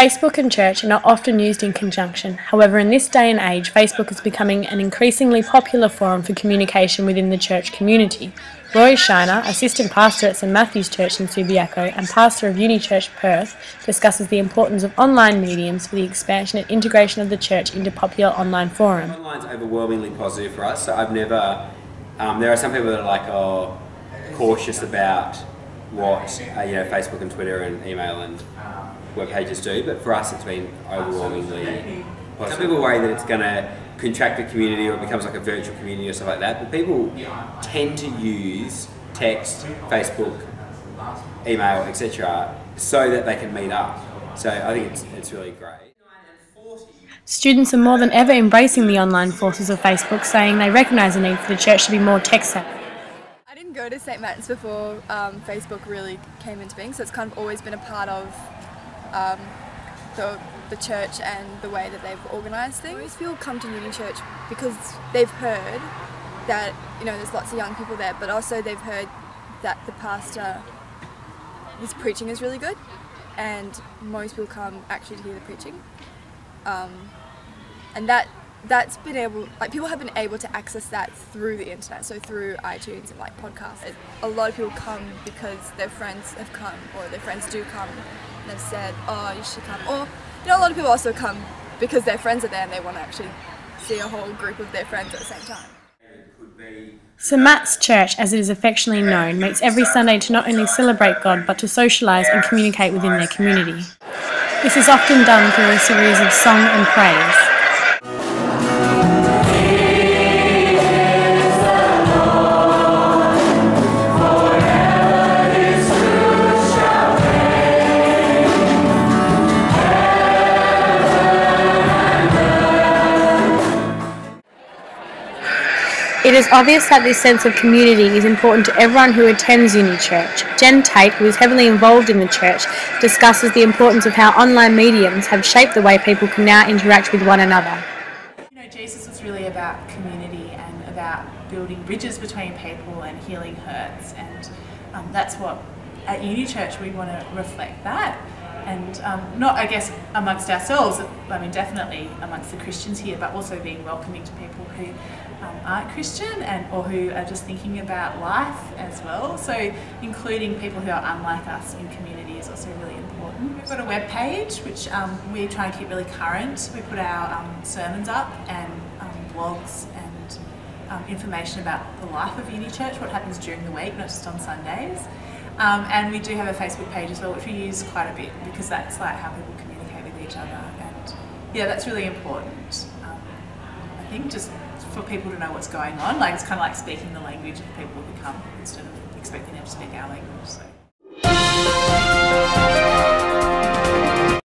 Facebook and church are not often used in conjunction. However, in this day and age, Facebook is becoming an increasingly popular forum for communication within the church community. Roy Shiner, assistant pastor at St Matthew's Church in Subiaco and pastor of Uni Church Perth, discusses the importance of online mediums for the expansion and integration of the church into popular online forum. Online's overwhelmingly positive for us. So I've never. There are some people that are cautious about what Facebook and Twitter and email and web pages do, but for us it's been overwhelmingly positive. Some people worry that it's going to contract the community or it becomes like a virtual community or stuff like that, but people tend to use text, Facebook, email, etc. so that they can meet up. So I think it's really great. Students are more than ever embracing the online forces of Facebook, saying they recognise the need for the church to be more tech-savvy. I didn't go to St Matt's before Facebook really came into being, so it's kind of always been a part of the church and the way that they've organised things. Most people come to Uni Church because they've heard that there's lots of young people there, but also they've heard that the pastor, his preaching is really good, and most people come actually to hear the preaching. And that's been able, people have been able to access that through the internet, so through iTunes and podcasts. A lot of people come because their friends have come, or their friends do come, and they've said, oh, you should come. Or, a lot of people also come because their friends are there and they want to actually see a whole group of their friends at the same time. St Matt's Church, as it is affectionately known, meets every Sunday to not only celebrate God but to socialise and communicate within their community. This is often done through a series of song and praise. It is obvious that this sense of community is important to everyone who attends Uni Church. Jen Tate, who is heavily involved in the church, discusses the importance of how online mediums have shaped the way people can now interact with one another. Jesus was really about community and about building bridges between people and healing hurts, and that's what at Uni Church we want to reflect that. And not, I guess, amongst ourselves, definitely amongst the Christians here, but also being welcoming to people who aren't Christian or who are just thinking about life as well. So including people who are unlike us in community is also really important. We've got a web page which we try and keep really current. We put our sermons up and blogs and information about the life of Uni Church, what happens during the week, not just on Sundays. And we do have a Facebook page as well, which we use quite a bit because that's how people communicate with each other, and yeah, that's really important. I think just for people to know what's going on, it's kind of like speaking the language of people who come instead of expecting them to speak our language. So.